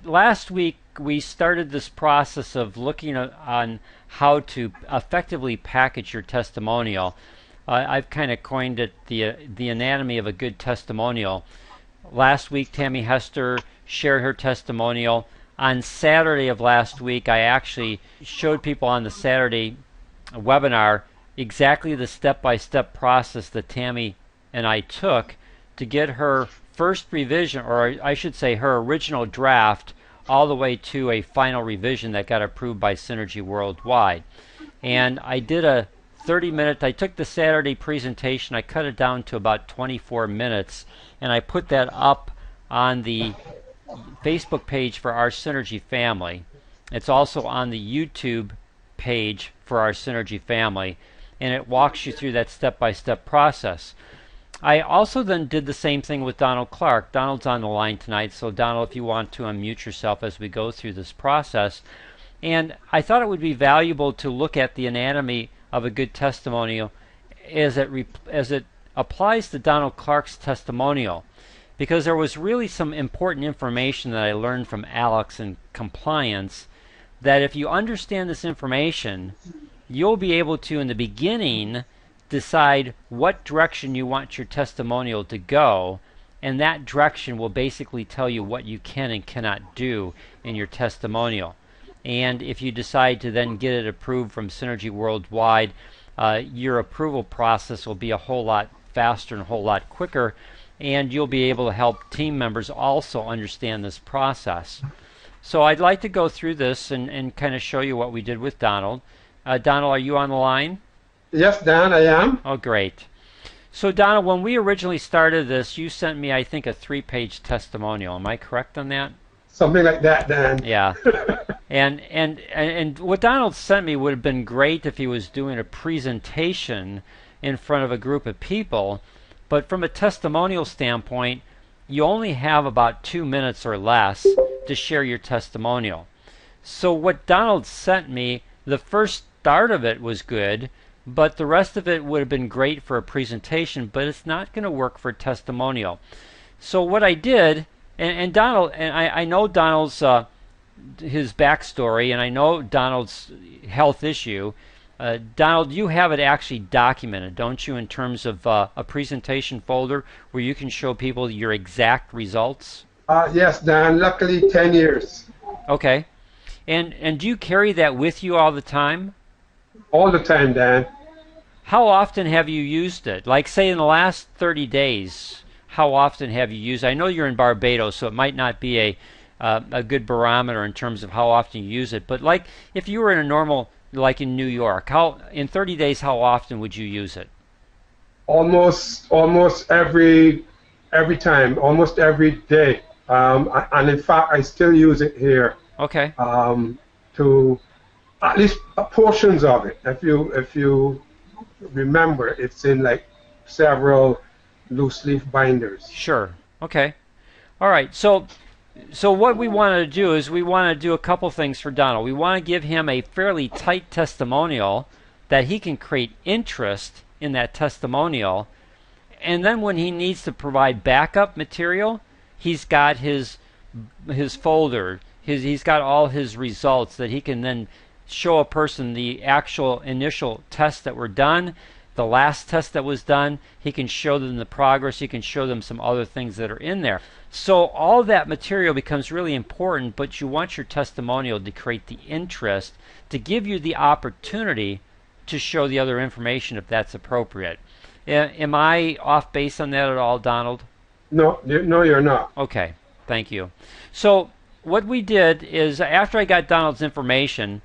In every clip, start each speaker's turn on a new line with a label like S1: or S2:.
S1: last week we started this process of looking on how to effectively package your testimonial. I've kind of coined it the anatomy of a good testimonial. Last week, Tammy Hester shared her testimonial. On Saturday of last week, I actually showed people on the Saturday webinar exactly the step-by-step process that Tammy and I took to get her first revision, or I should say her original draft, all the way to a final revision that got approved by Synergy Worldwide. And I did a 30-minute, I took the Saturday presentation, I cut it down to about 24 minutes, and I put that up on the Facebook page for our Synergy family. It's also on the YouTube page for our Synergy family, and it walks you through that step-by-step process. I also then did the same thing with Donald Clarke. Donald's on the line tonight, so Donald, if you want to unmute yourself as we go through this process. And I thought it would be valuable to look at the anatomy of a good testimonial as it applies to Donald Clarke's testimonial, because there was really some important information that I learned from Alex in compliance, that if you understand this information, you'll be able to, in the beginning, decide what direction you want your testimonial to go, and that direction will basically tell you what you can and cannot do in your testimonial. And if you decide to then get it approved from Synergy Worldwide, your approval process will be a whole lot faster and a whole lot quicker, and you'll be able to help team members also understand this process. So I'd like to go through this and kind of show you what we did with Donald. Donald, are you on the line?
S2: Yes, Dan, I am.
S1: Oh, great. So, Donald, when we originally started this, you sent me, I think, a 3-page testimonial. Am I correct on that?
S2: Something like that, Dan.
S1: Yeah. And what Donald sent me would have been great if he was doing a presentation in front of a group of people. But from a testimonial standpoint, you only have about 2 minutes or less to share your testimonial. So what Donald sent me, the first start of it was good, but the rest of it would have been great for a presentation, but it's not going to work for a testimonial. So what I did, and Donald, and I know Donald's his backstory, and I know Donald's health issue. Donald, you have it actually documented, don't you, in terms of a presentation folder where you can show people your exact results?
S2: Yes, Dan. Luckily, 10 years.
S1: Okay. And do you carry that with you all the time?
S2: All the time, Dan.
S1: How often have you used it? Like, say, in the last 30 days, how often have you used it? I know you're in Barbados, so it might not be a good barometer in terms of how often you use it. But, like, if you were in a normal, like in New York, in 30 days, how often would you use it?
S2: Almost every time, almost every day. And in fact, I still use it here.
S1: Okay.
S2: To at least portions of it. If you remember, it's in like several loose leaf binders.
S1: Sure. Okay. All right. So what we want to do is we want to do a couple things for Donald. We want to give him a fairly tight testimonial that he can create interest in that testimonial, and then when he needs to provide backup material, he's got his folder. He's got all his results that he can then show a person the actual initial tests that were done, the last test that was done. He can show them the progress. He can show them some other things that are in there. So all that material becomes really important, but you want your testimonial to create the interest, to give you the opportunity to show the other information if that's appropriate. Am I off base on that at all, Donald?
S2: No, you're not.
S1: Okay, thank you. So what we did is, after I got Donald's information,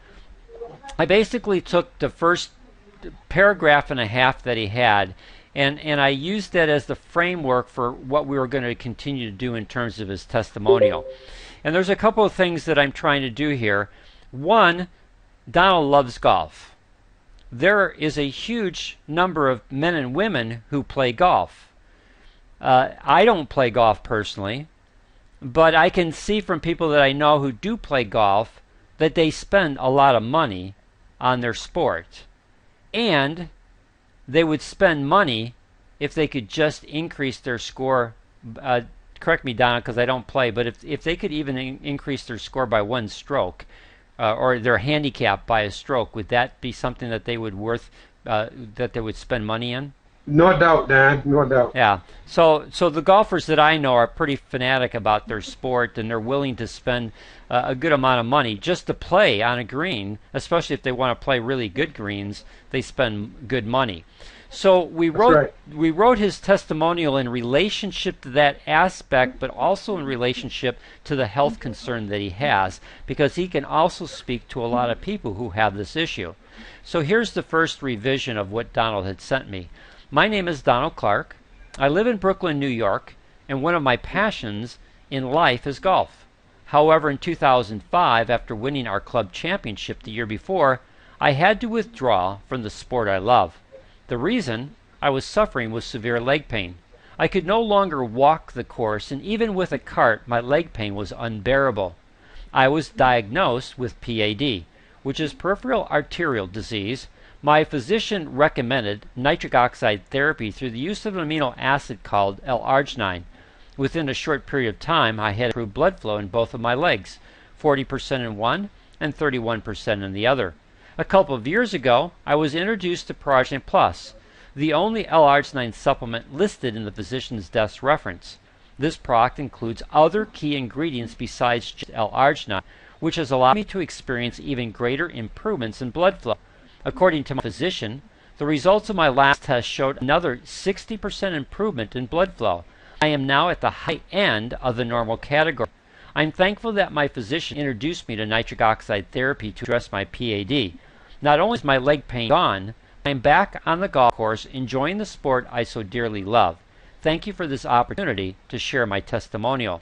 S1: I basically took the first paragraph and a half that he had, and I used that as the framework for what we were going to continue to do in terms of his testimonial. And there's a couple of things that I'm trying to do here. One, Donald loves golf. There is a huge number of men and women who play golf. I don't play golf personally, but I can see from people that I know who do play golf that they spend a lot of money on their sport. And they would spend money if they could just increase their score correct me, Donna, because I don't play, but if they could even increase their score by one stroke, or their handicap by a stroke, would that be something that they would that they would spend money in?
S2: No doubt, Dan. No doubt.
S1: Yeah. So the golfers that I know are pretty fanatic about their sport, and they're willing to spend a good amount of money just to play on a green, especially if they want to play really good greens. They spend good money. So we wrote his testimonial in relationship to that aspect, but also in relationship to the health concern that he has, because he can also speak to a lot of people who have this issue. So here's the first revision of what Donald had sent me. My name is Donald Clarke. I live in Brooklyn, New York, and one of my passions in life is golf. However, in 2005, after winning our club championship the year before, I had to withdraw from the sport I love. The reason? I was suffering with severe leg pain. I could no longer walk the course, and even with a cart, my leg pain was unbearable. I was diagnosed with PAD, which is peripheral arterial disease. My physician recommended nitric oxide therapy through the use of an amino acid called L-arginine. Within a short period of time, I had improved blood flow in both of my legs, 40% in one and 31% in the other. A couple of years ago, I was introduced to Progen Plus, the only L-arginine supplement listed in the physician's desk reference. This product includes other key ingredients besides just L-arginine, which has allowed me to experience even greater improvements in blood flow. According to my physician, the results of my last test showed another 60% improvement in blood flow. I am now at the high end of the normal category. I'm thankful that my physician introduced me to nitric oxide therapy to address my PAD. Not only is my leg pain gone, I'm back on the golf course enjoying the sport I so dearly love. Thank you for this opportunity to share my testimonial.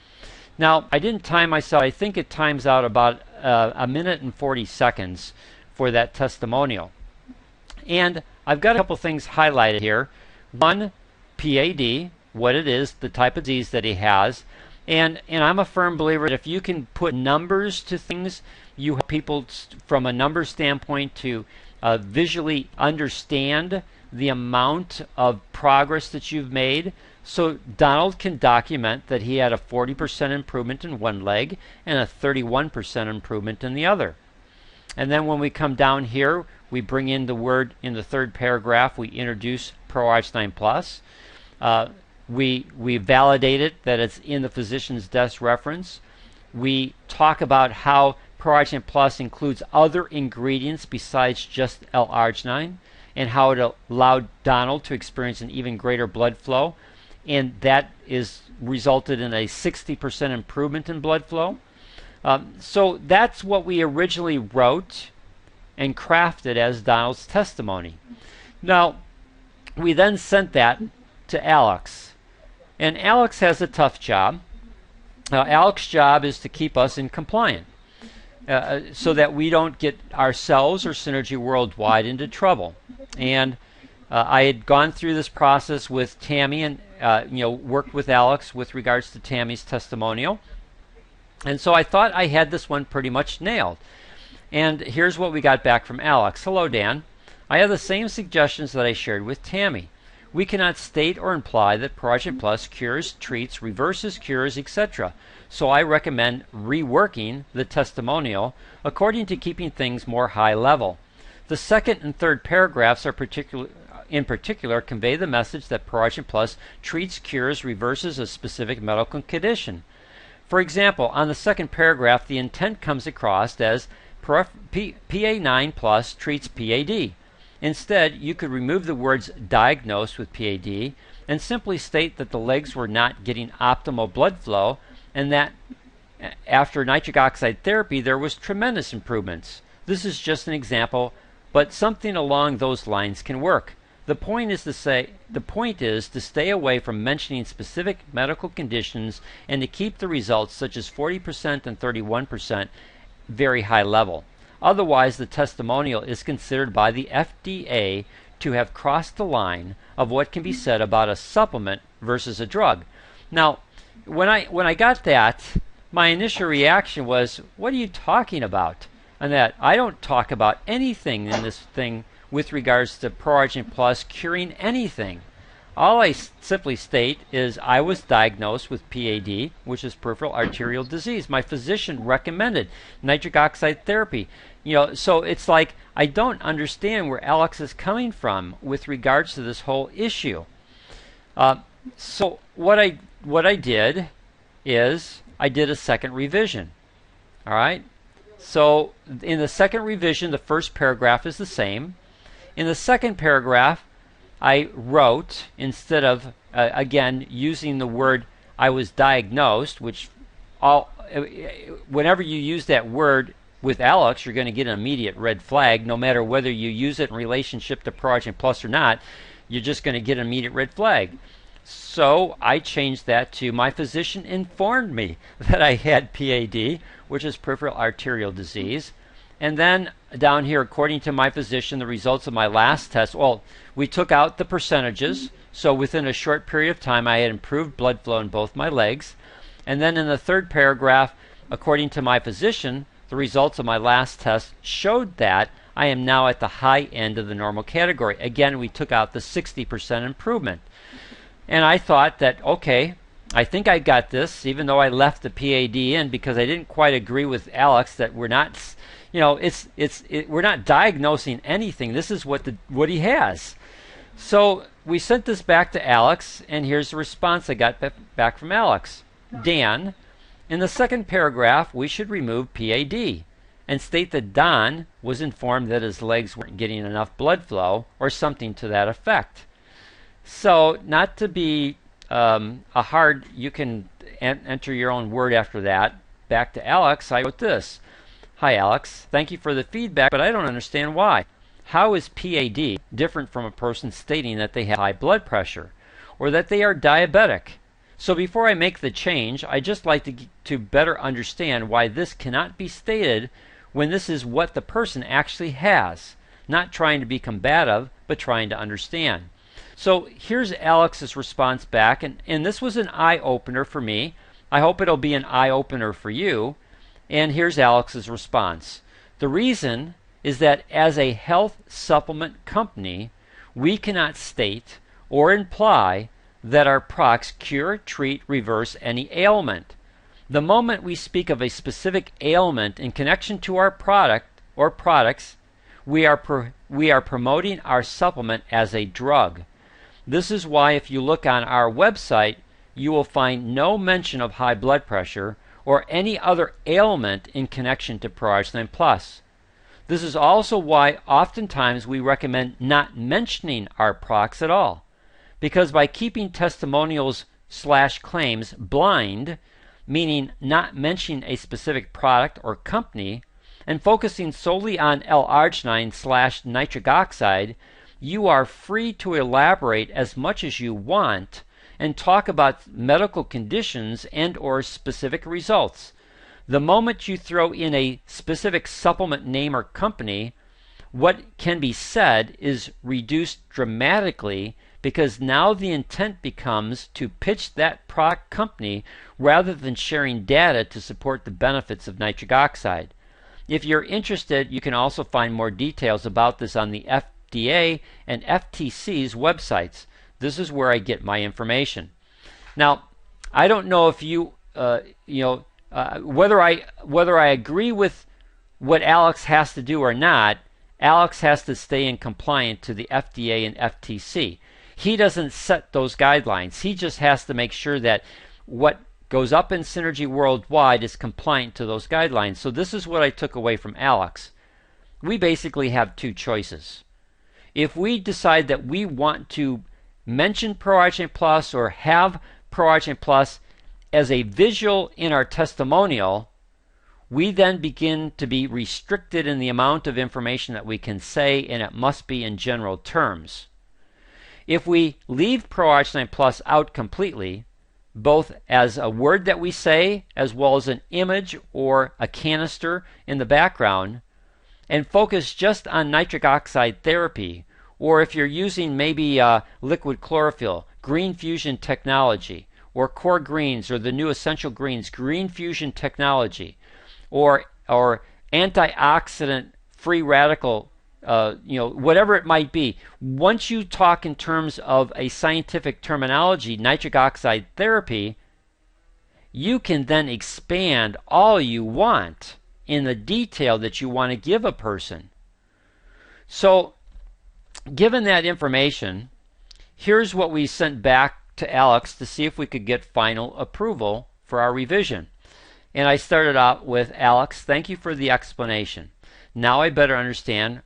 S1: Now, I didn't time myself. I think it times out about a minute and 40 seconds for that testimonial. And I've got a couple things highlighted here. One, PAD, what it is, the type of disease that he has. And I'm a firm believer that if you can put numbers to things, you help people from a number standpoint to visually understand the amount of progress that you've made. So Donald can document that he had a 40% improvement in one leg and a 31% improvement in the other. And then when we come down here, we bring in the word in the third paragraph, we introduce Pro-Arginine Plus. We validate it that it's in the physician's desk reference. We talk about how Pro-Arginine Plus includes other ingredients besides just L-arginine, and how it allowed Donald to experience an even greater blood flow, and that is resulted in a 60% improvement in blood flow. So that's what we originally wrote and crafted as Donald's testimony. Now, we then sent that to Alex. And Alex has a tough job. Alex's job is to keep us in compliance so that we don't get ourselves or Synergy Worldwide into trouble. And I had gone through this process with Tammy and worked with Alex with regards to Tammy's testimonial. And so I thought I had this one pretty much nailed. And here's what we got back from Alex. Hello, Dan. I have the same suggestions that I shared with Tammy. We cannot state or imply that Progen Plus cures, treats, reverses, cures, etc. So I recommend reworking the testimonial according to keeping things more high level. The second and third paragraphs are in particular convey the message that Progen Plus treats, cures, reverses a specific medical condition. For example, on the second paragraph, the intent comes across as PA9 Plus treats PAD. Instead, you could remove the words diagnosed with PAD and simply state that the legs were not getting optimal blood flow and that after nitric oxide therapy there was tremendous improvements. This is just an example, but something along those lines can work. The point is to stay away from mentioning specific medical conditions and to keep the results such as 40% and 31% very high level. Otherwise, the testimonial is considered by the FDA to have crossed the line of what can be said about a supplement versus a drug. Now, when I got that, my initial reaction was, what are you talking about? And that I don't talk about anything in this thing with regards to Progen Plus curing anything. All I simply state is I was diagnosed with PAD, which is peripheral arterial disease. My physician recommended nitric oxide therapy. So it's like I don't understand where Alex is coming from with regards to this whole issue. So what I did is I did a second revision. All right. So in the second revision, the first paragraph is the same. In the second paragraph, I wrote, instead of again using the word I was diagnosed, which whenever you use that word with Alex, you're going to get an immediate red flag, no matter whether you use it in relationship to ProArgent Plus or not. You're just going to get an immediate red flag. So I changed that to my physician informed me that I had PAD, which is peripheral arterial disease. And then down here, according to my physician, the results of my last test, well, we took out the percentages. So within a short period of time, I had improved blood flow in both my legs. And then in the third paragraph, according to my physician, the results of my last test showed that I am now at the high end of the normal category. Again, we took out the 60% improvement. And I thought that, okay, I think I got this, even though I left the PAD in because I didn't quite agree with Alex that we're not, we're not diagnosing anything. This is what he has. So we sent this back to Alex, and here's the response I got back from Alex. Dan, in the second paragraph, we should remove PAD and state that Don was informed that his legs weren't getting enough blood flow or something to that effect. So not to be you can enter your own word after that. Back to Alex, I wrote this. Hi Alex, thank you for the feedback, but I don't understand why. How is PAD different from a person stating that they have high blood pressure or that they are diabetic? So before I make the change, I'd just like to better understand why this cannot be stated when this is what the person actually has. Not trying to be combative, but trying to understand. So here's Alex's response back, and this was an eye-opener for me. I hope it'll be an eye-opener for you. And here's Alex's response. The reason is that as a health supplement company, we cannot state or imply that our products cure, treat, reverse any ailment. The moment we speak of a specific ailment in connection to our product or products, we are promoting our supplement as a drug. This is why if you look on our website, you will find no mention of high blood pressure or any other ailment in connection to ProArgent Plus. This is also why oftentimes we recommend not mentioning our products at all, because by keeping testimonials / claims blind, meaning not mentioning a specific product or company, and focusing solely on L-arginine / nitric oxide, you are free to elaborate as much as you want and talk about medical conditions and or specific results. The moment you throw in a specific supplement name or company, what can be said is reduced dramatically, because now the intent becomes to pitch that product company rather than sharing data to support the benefits of nitric oxide. If you're interested, you can also find more details about this on the FDA and FTC's websites. This is where I get my information. Now, I don't know if whether I agree with what Alex has to do or not. Alex has to stay in compliant to the FDA and FTC. He doesn't set those guidelines. He just has to make sure that what goes up in Synergy Worldwide is compliant to those guidelines. So this is what I took away from Alex. We basically have two choices. If we decide that we want to mention ProArgent Plus or have ProArgent Plus as a visual in our testimonial, we then begin to be restricted in the amount of information that we can say, and it must be in general terms. If we leave ProArgent Plus out completely, both as a word that we say as well as an image or a canister in the background, and focus just on nitric oxide therapy, or if you're using maybe liquid chlorophyll, green fusion technology, or core greens, or the new essential greens, green fusion technology, or antioxidant free radical whatever it might be. Once you talk in terms of a scientific terminology, nitric oxide therapy, you can then expand all you want in the detail that you want to give a person. So, given that information, here's what we sent back to Alex to see if we could get final approval for our revision. And I started out with, Alex, thank you for the explanation. Now I better understand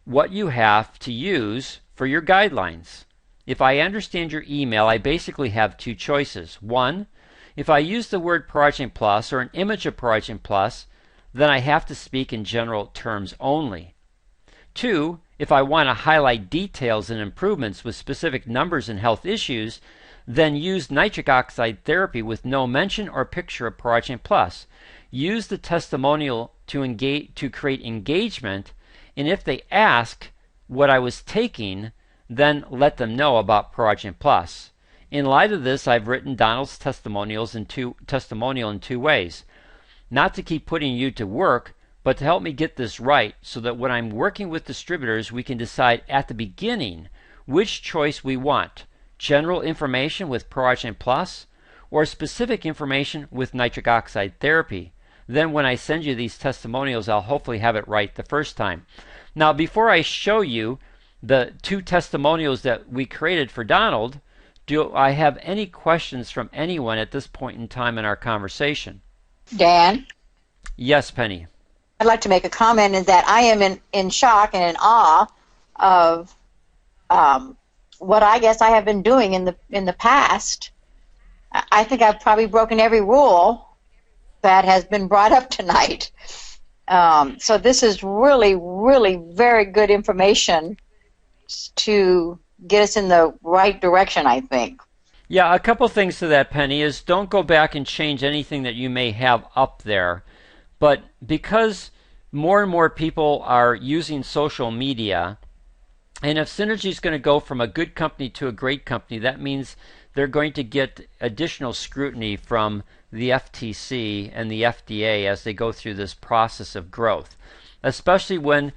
S1: what you have to use for your guidelines. If I understand your email, I basically have two choices. One, if I use the word Progen Plus or an image of Progen Plus, then I have to speak in general terms only. Two, if I want to highlight details and improvements with specific numbers and health issues, then use nitric oxide therapy with no mention or picture of Progen Plus. Use the testimonial to create engagement, and if they ask what I was taking, then let them know about Progen Plus. In light of this, I've written Donald's testimonial in two ways. Not to keep putting you to work, but to help me get this right so that when I'm working with distributors, we can decide at the beginning which choice we want. General information with Progen Plus or specific information with nitric oxide therapy. Then when I send you these testimonials, I'll hopefully have it right the first time. Now, before I show you the two testimonials that we created for Donald, do I have any questions from anyone at this point in time in our conversation?
S3: Dan?
S1: Yes, Penny.
S3: I'd like to make a comment in that I am in shock and in awe of what I guess I have been doing in the past. I think I've probably broken every rule that has been brought up tonight. So this is really, really very good information to get us in the right direction, I think.
S1: Yeah, a couple things to that, Penny, is don't go back and change anything that you may have up there. But because more and more people are using social media, and if Synergy is going to go from a good company to a great company, that means they're going to get additional scrutiny from the FTC and the FDA as they go through this process of growth. Especially when,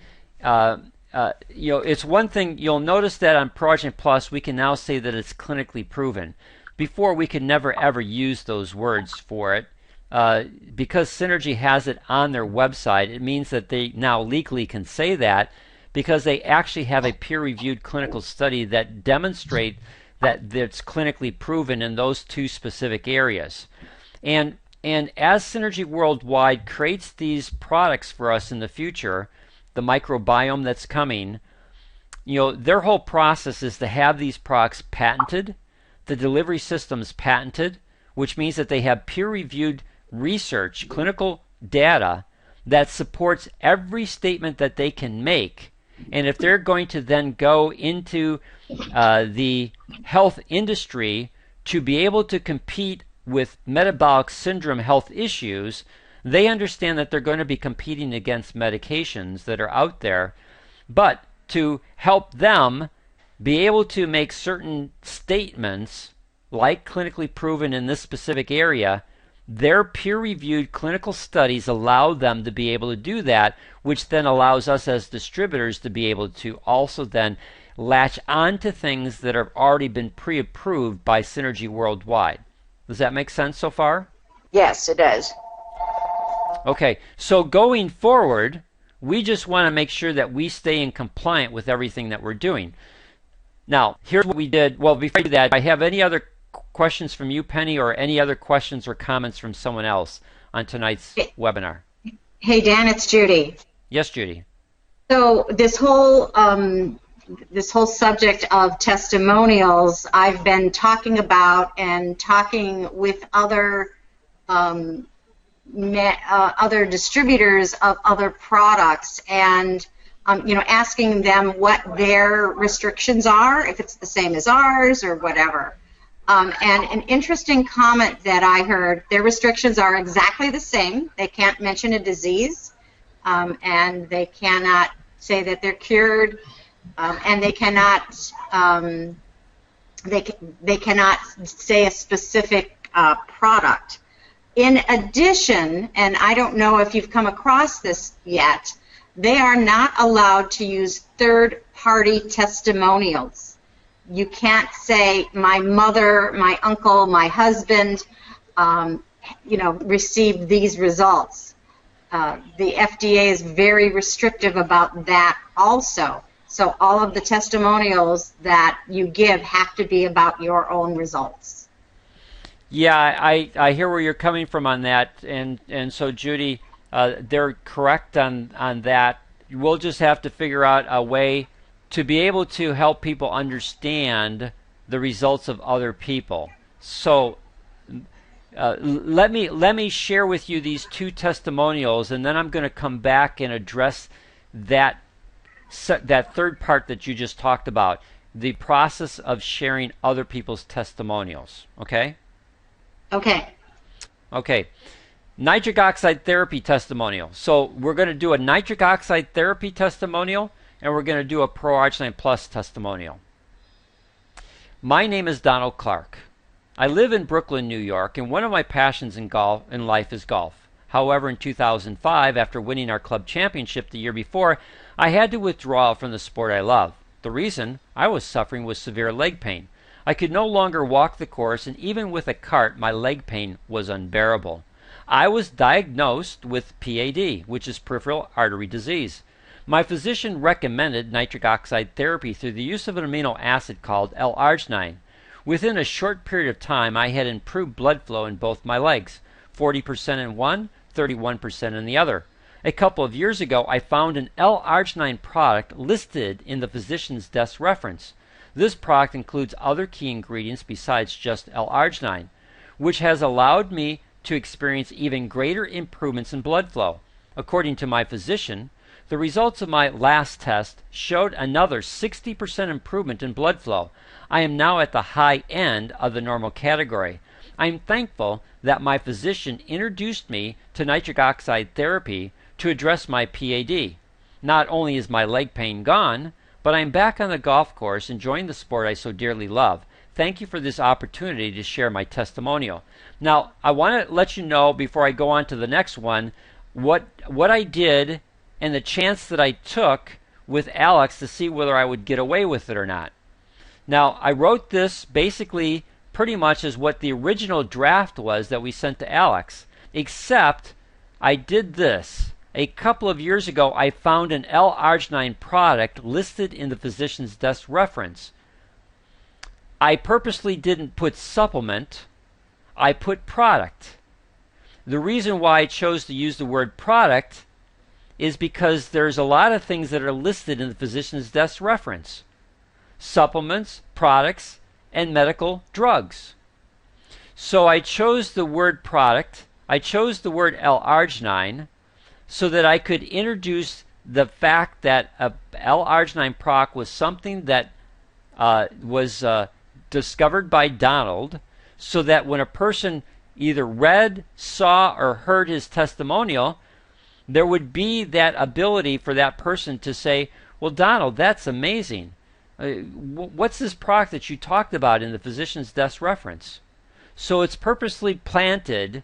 S1: it's one thing, you'll notice that on Progen Plus, we can now say that it's clinically proven. Before, we could never ever use those words for it. Because Synergy has it on their website, it means that they now legally can say that because they actually have a peer-reviewed clinical study that demonstrate that it's clinically proven in those two specific areas. And as Synergy Worldwide creates these products for us in the future, the microbiome that's coming, their whole process is to have these products patented, the delivery systems patented, which means that they have peer-reviewed research, clinical data that supports every statement that they can make. And if they're going to then go into the health industry to be able to compete with metabolic syndrome health issues, they understand that they're going to be competing against medications that are out there. But to help them be able to make certain statements, like clinically proven in this specific area, their peer-reviewed clinical studies allow them to be able to do that, which then allows us as distributors to be able to also then latch on to things that have already been pre-approved by Synergy Worldwide. Does that make sense so far?
S3: Yes, it does.
S1: Okay, so going forward, we just want to make sure that we stay in compliant with everything that we're doing. Now, here's what we did. Well, before I do that, I have any other questions from you, Penny, or any other questions or comments from someone else on tonight's webinar?
S4: Hey, Dan, it's Judy.
S1: Yes, Judy.
S4: So this whole subject of testimonials, I've been talking about and talking with other distributors of other products, and asking them what their restrictions are, if it's the same as ours or whatever. And an interesting comment that I heard, their restrictions are exactly the same. They can't mention a disease, and they cannot say that they're cured, and they cannot say a specific product. In addition, and I don't know if you've come across this yet, they are not allowed to use third-party testimonials. You can't say my mother, my uncle, my husband, received these results. The FDA is very restrictive about that also. So all of the testimonials that you give have to be about your own results.
S1: Yeah, I hear where you're coming from on that, and so Judy, they're correct on that. We'll just have to figure out a way to be able to help people understand the results of other people. So let me share with you these two testimonials, and then I'm going to come back and address that third part that you just talked about, the process of sharing other people's testimonials. Okay? Okay. Nitric oxide therapy testimonial. So we're going to do a nitric oxide therapy testimonial, and we're going to do a Pro-Arginine Plus testimonial. My name is Donald Clarke. I live in Brooklyn, New York, and one of my passions in life is golf. However, in 2005, after winning our club championship the year before, I had to withdraw from the sport I love. The reason? I was suffering with severe leg pain. I could no longer walk the course, and even with a cart, my leg pain was unbearable. I was diagnosed with PAD, which is peripheral artery disease. My physician recommended nitric oxide therapy through the use of an amino acid called L-arginine. Within a short period of time, I had improved blood flow in both my legs, 40% in one, 31% in the other. A couple of years ago, I found an L-arginine product listed in the physician's desk reference. This product includes other key ingredients besides just L-arginine, which has allowed me to experience even greater improvements in blood flow. According to my physician, the results of my last test showed another 60% improvement in blood flow. I am now at the high end of the normal category. I am thankful that my physician introduced me to nitric oxide therapy to address my PAD. Not only is my leg pain gone, but I am back on the golf course enjoying the sport I so dearly love. Thank you for this opportunity to share my testimonial. Now, I want to let you know before I go on to the next one what I did and the chance that I took with Alex to see whether I would get away with it or not. Now, I wrote this basically pretty much as what the original draft was that we sent to Alex, except I did this. A couple of years ago, I found an L-arginine product listed in the physician's desk reference. I purposely didn't put supplement, I put product. The reason why I chose to use the word product is because there's a lot of things that are listed in the physician's desk reference. Supplements, products, and medical drugs. So I chose the word product, I chose the word L-arginine, so that I could introduce the fact that a L-arginine product was something that was discovered by Donald, so that when a person either read, saw, or heard his testimonial, there would be that ability for that person to say, well, Donald, that's amazing. What's this product that you talked about in the physician's desk reference? So it's purposely planted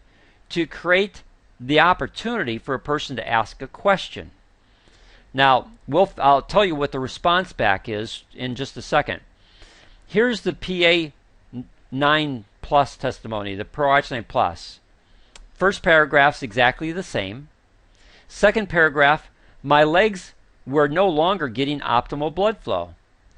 S1: to create the opportunity for a person to ask a question. Now, I'll tell you what the response back is in just a second. Here's the PA9 Plus testimony, the Pro-Arginine Plus. First paragraph's exactly the same. Second paragraph, my legs were no longer getting optimal blood flow.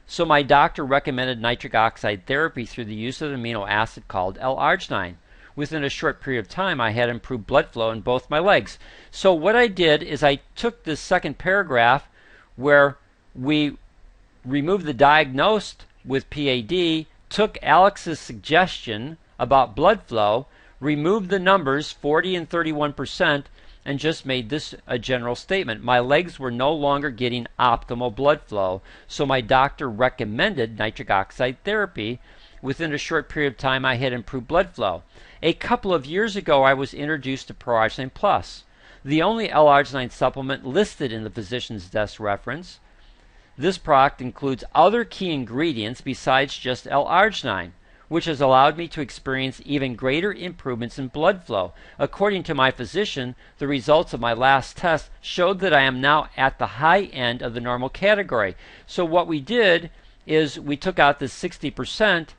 S1: So my doctor recommended nitric oxide therapy through the use of an amino acid called L-arginine. Within a short period of time, I had improved blood flow in both my legs. So what I did is I took this second paragraph where we removed the diagnosed with PAD, took Alex's suggestion about blood flow, removed the numbers 40 and 31%, and just made this a general statement. My legs were no longer getting optimal blood flow, so my doctor recommended nitric oxide therapy. Within a short period of time, I had improved blood flow. A couple of years ago, I was introduced to Pro-Arginine Plus, the only L-arginine supplement listed in the physician's desk reference. This product includes other key ingredients besides just L-arginine, which has allowed me to experience even greater improvements in blood flow. According to my physician, the results of my last test showed that I am now at the high end of the normal category. So what we did is we took out this 60%,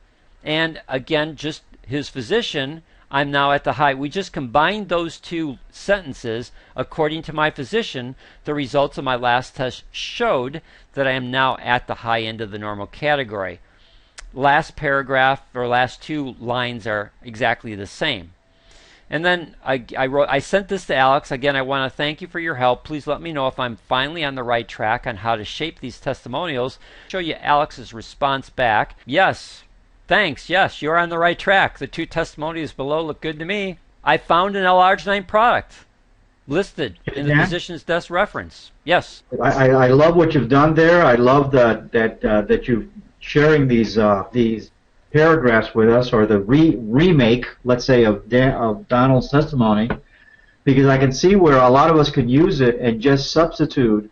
S1: and again, just his physician, I'm now at the high. We just combined those two sentences. According to my physician, the results of my last test showed that I am now at the high end of the normal category. Last paragraph, or last two lines, are exactly the same. And then I sent this to Alex. Again, I want to thank you for your help. Please let me know if I'm finally on the right track on how to shape these testimonials. Show you Alex's response back. Yes. Thanks. Yes, you're on the right track. The two testimonials below look good to me. I found an L-arginine product listed in the physician's desk reference. Yes.
S5: I love what you've done there. I love that you're sharing these paragraphs with us, or the remake, let's say, of Donald's testimony, because I can see where a lot of us could use it and just substitute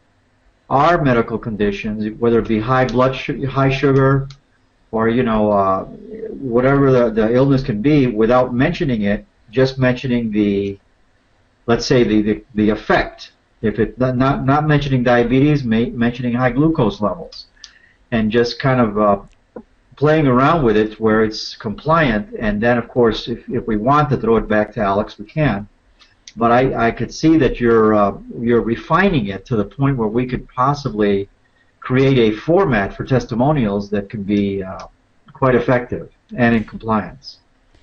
S5: our medical conditions, whether it be high sugar, or whatever the illness can be, without mentioning it, just mentioning let's say the effect. If it not mentioning diabetes, mentioning high glucose levels, and just kind of playing around with it where it's compliant. And then, of course, if we want to throw it back to Alex, we can. But I could see that you're refining it to the point where we could possibly create a format for testimonials that can be quite effective and in compliance.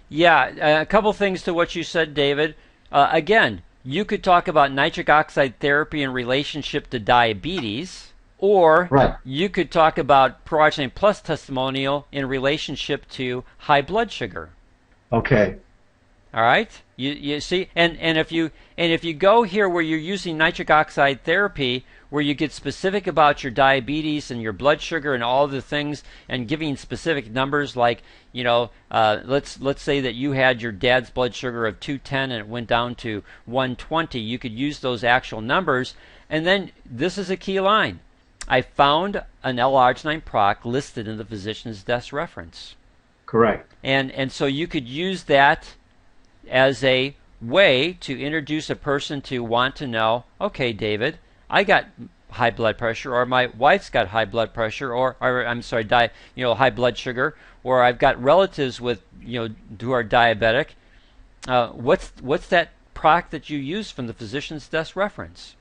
S1: Yeah, a couple things to what you said, David. Again, you could talk about nitric oxide therapy in relationship to diabetes, or you could talk about Pro-Arginine Plus testimonial in relationship to high blood sugar.
S5: Okay.
S1: All right. You see, and if you go here where you're using nitric oxide therapy, where you get specific about your diabetes and your blood sugar and all the things, and giving specific numbers, like, let's say that you had your dad's blood sugar of 210 and it went down to 120. You could use those actual numbers, and then this is a key line. I found an L-arginine product listed in the physician's desk reference.
S5: Correct.
S1: And so you could use that as a way to introduce a person to want to know, okay, David, I got high blood pressure, or my wife's got high blood pressure, or I'm sorry, high blood sugar, or I've got relatives with, who are diabetic. What's that product that you use from the physician's desk reference?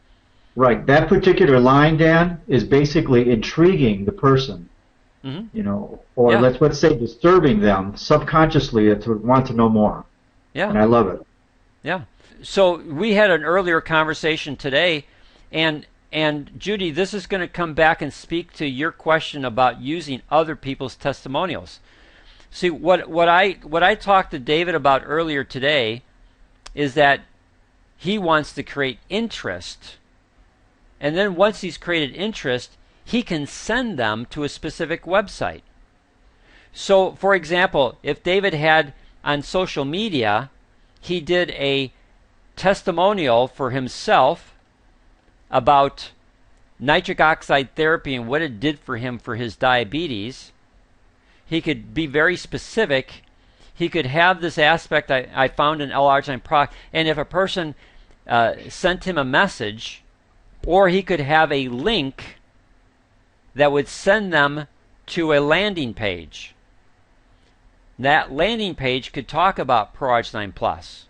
S5: Right. That particular line, Dan, is basically intriguing the person, or let's say disturbing them subconsciously to want to know more.
S1: Yeah.
S5: And I love it.
S1: Yeah. So we had an earlier conversation today, and Judy, this is going to come back and speak to your question about using other people's testimonials. See, what I talked to David about earlier today is that he wants to create interest, and then once he's created interest, he can send them to a specific website. So, for example, if David had on social media, he did a testimonial for himself about nitric oxide therapy and what it did for him for his diabetes. He could be very specific. He could have this aspect, I found an L-arginine product, and if a person sent him a message, or he could have a link that would send them to a landing page. That landing page could talk about Pro-Arginine Plus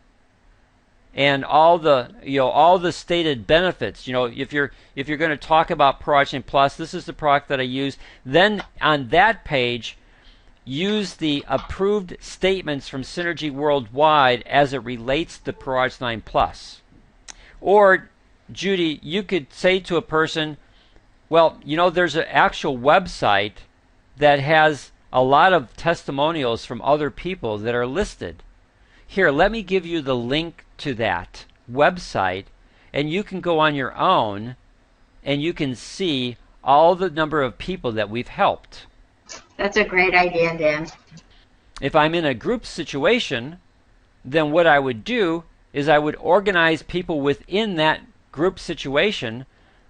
S1: and all the stated benefits. If you're going to talk about Pro-Arginine Plus, this is the product that I use. Then on that page, use the approved statements from Synergy Worldwide as it relates to Pro-Arginine Plus. Or, Judy, you could say to a person, well, there's an actual website that has a lot of testimonials from other people that are listed. Here, let me give you the link to that website, and you can go on your own and you can see all the number of people that we've helped.
S4: That's a great idea, Dan.
S1: If I'm in a group situation, then what I would do is I would organize people within that group situation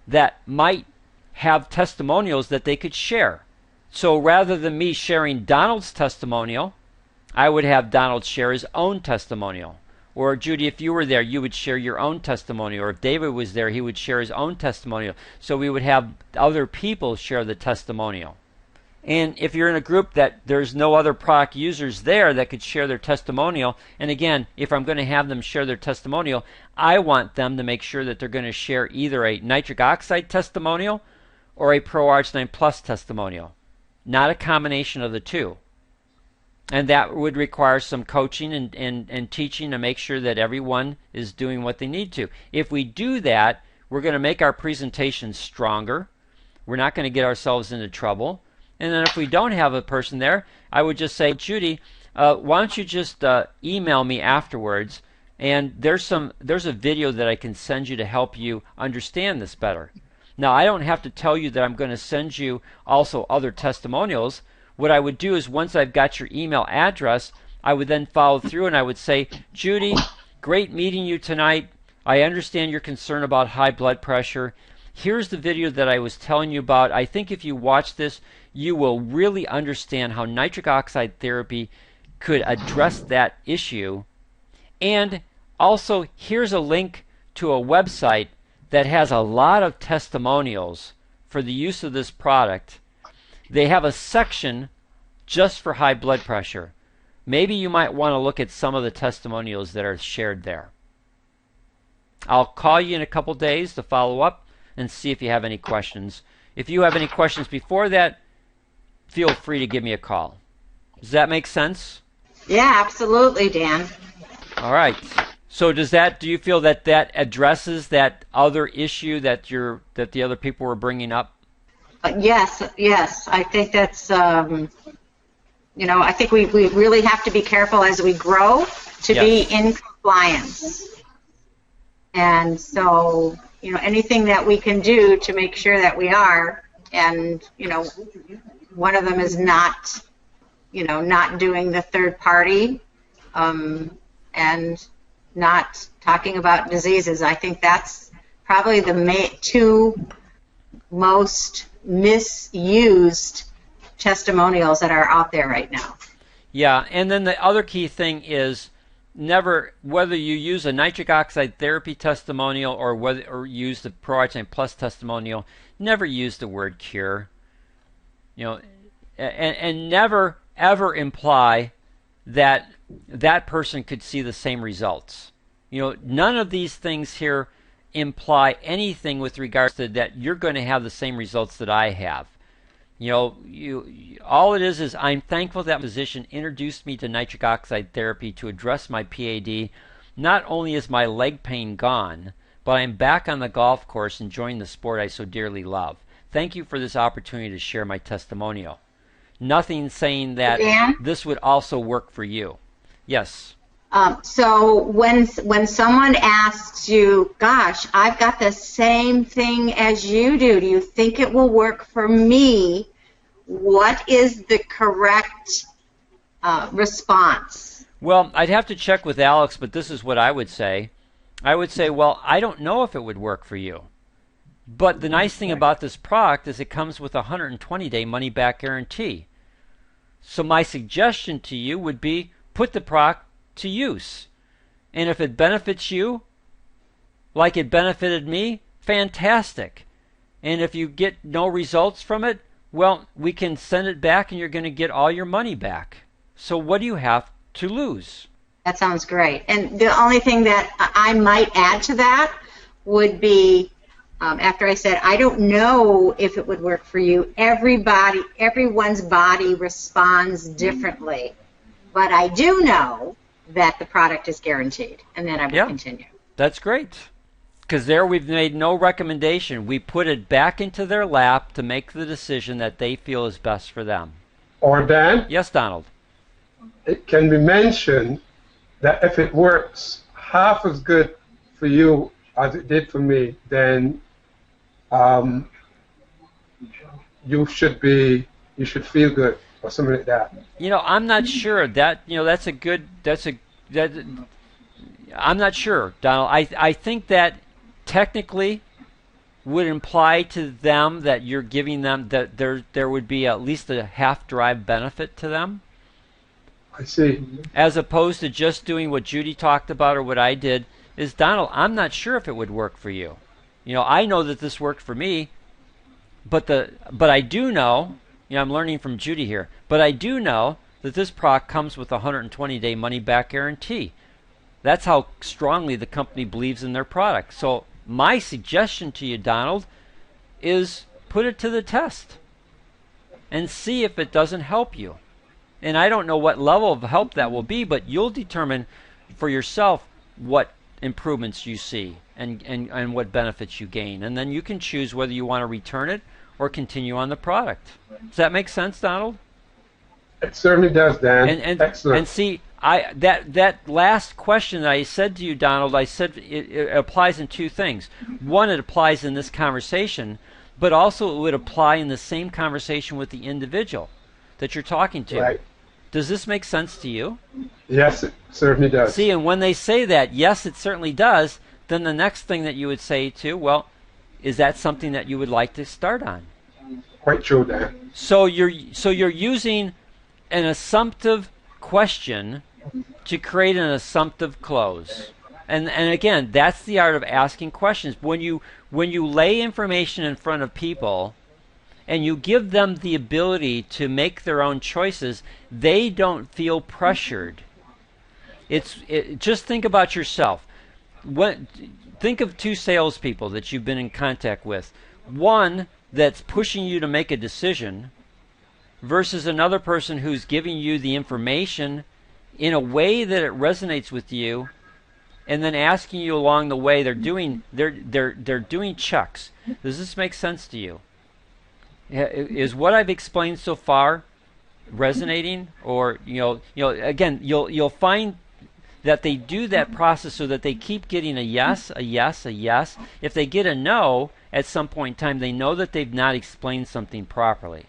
S1: that might have testimonials that they could share. So rather than me sharing Donald's testimonial, I would have Donald share his own testimonial. Or Judy, if you were there, you would share your own testimonial. Or if David was there, he would share his own testimonial. So we would have other people share the testimonial. And if you're in a group that there's no other product users there that could share their testimonial, and again, if I'm going to have them share their testimonial, I want them to make sure that they're going to share either a nitric oxide testimonial or a Pro Arginine Plus testimonial, not a combination of the two. And that would require some coaching and teaching to make sure that everyone is doing what they need to. If we do that, we're going to make our presentation stronger. We're not going to get ourselves into trouble. And then if we don't have a person there, I would just say, Judy, why don't you just email me afterwards, and there's a video that I can send you to help you understand this better. Now, I don't have to tell you that I'm going to send you also other testimonials. What I would do is once I've got your email address, I would then follow through and I would say, Judy, great meeting you tonight. I understand your concern about high blood pressure. Here's the video that I was telling you about. I think if you watch this, you will really understand how nitric oxide therapy could address that issue. And also, here's a link to a website that has a lot of testimonials for the use of this product. They have a section just for high blood pressure. Maybe you might want to look at some of the testimonials that are shared there. I'll call you in a couple days to follow up and see if you have any questions. If you have any questions before that, feel free to give me a call. Does that make sense?
S4: Yeah, absolutely, Dan.
S1: All right. So do you feel that that addresses that other issue that the other people were bringing up?
S4: Yes. I think that's, I think we really have to be careful as we grow to be in compliance. And so, anything that we can do to make sure that we are, and, one of them is not doing the third party, and not talking about diseases. I think that's probably the two most misused testimonials that are out there right now.
S1: Yeah, and then the other key thing is never, whether you use a nitric oxide therapy testimonial or use the Pro Arginine Plus testimonial, never use the word cure. And never ever imply that that person could see the same results. None of these things here imply anything with regards to that you're going to have the same results that I have. All it is I'm thankful that physician introduced me to nitric oxide therapy to address my PAD. Not only is my leg pain gone, but I'm back on the golf course enjoying the sport I so dearly love. Thank you for this opportunity to share my testimonial. Nothing saying that this would also work for you. Yes.
S4: So when someone asks you, gosh, I've got the same thing as you do you think it will work for me? What is the correct response?
S1: Well, I'd have to check with Alex, but this is what I would say. I would say, well, I don't know if it would work for you. But the nice thing about this product is it comes with a 120-day money-back guarantee. So my suggestion to you would be put the product to use. And if it benefits you like it benefited me, fantastic. And if you get no results from it, well, we can send it back and you're going to get all your money back. So what do you have to lose?
S4: That sounds great. And the only thing that I might add to that would be, after I said, I don't know if it would work for you. Everyone's body responds differently. But I do know that the product is guaranteed. And then I will continue.
S1: That's great. Because there we've made no recommendation. We put it back into their lap to make the decision that they feel is best for them.
S2: Or Dan?
S1: Yes, Donald.
S2: It can be mentioned that if it works half as good for you as it did for me, then you should feel good or something like that.
S1: I'm not sure that I'm not sure, Donald. I think that technically would imply to them that you're giving them that there would be at least a half drive benefit to them.
S2: I see.
S1: as opposed to just doing what Judy talked about or what I did, is Donald, I'm not sure if it would work for you. I know that this worked for me, but I do know, I'm learning from Judy here, but I do know that this product comes with a 120-day money-back guarantee. That's how strongly the company believes in their product. So my suggestion to you, Donald, is put it to the test and see if it doesn't help you. And I don't know what level of help that will be, but you'll determine for yourself what improvements you see and what benefits you gain. And then you can choose whether you want to return it or continue on the product. Does that make sense, Donald?
S2: It certainly does, Dan. Excellent.
S1: And see, that last question that I said to you, Donald, I said it applies in two things. One, it applies in this conversation, but also it would apply in the same conversation with the individual that you're talking to.
S2: Right.
S1: Does this make sense to you?
S2: Yes, it certainly does.
S1: See, and when they say that, yes, it certainly does, then the next thing that you would say to, well, is that something that you would like to start on?
S2: Quite true, Dan.
S1: So you're using an assumptive question to create an assumptive close. And again, that's the art of asking questions. When you lay information in front of people and you give them the ability to make their own choices, they don't feel pressured. Just think about yourself. Think of two salespeople that you've been in contact with. One that's pushing you to make a decision versus another person who's giving you the information in a way that it resonates with you, and then asking you along the way. They're doing checks. Does this make sense to you? Is what I've explained so far resonating? Or again, you'll find that they do that process so that they keep getting a yes, a yes, a yes. If they get a no at some point in time, they know that they've not explained something properly.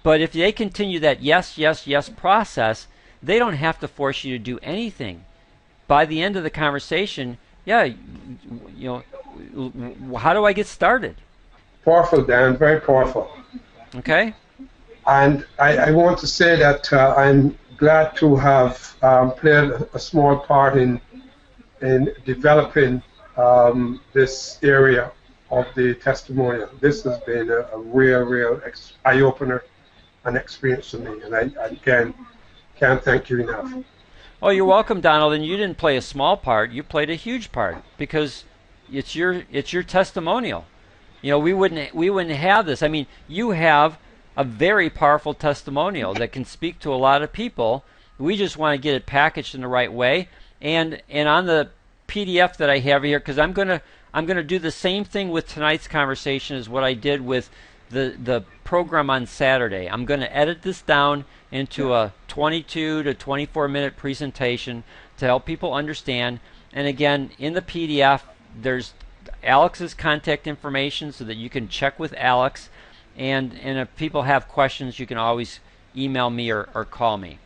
S1: But if they continue that yes, yes, yes process, they don't have to force you to do anything. By the end of the conversation, how do I get started?
S2: Powerful, Dan. Very powerful.
S1: Okay.
S2: And I want to say that I'm glad to have played a small part in developing this area of the testimonial. This has been a real eye-opener and experience for me. And I again can't thank you enough.
S1: Oh, you're welcome, Donald. And you didn't play a small part; you played a huge part because it's your testimonial. We wouldn't have this. I mean, you have a very powerful testimonial that can speak to a lot of people. We just want to get it packaged in the right way. And on the PDF that I have here, because I'm gonna do the same thing with tonight's conversation as what I did with the program on Saturday. I'm going to edit this down into a 22 to 24 minute presentation to help people understand. And again, in the PDF, there's Alex's contact information so that you can check with Alex. And if people have questions, you can always email me or call me.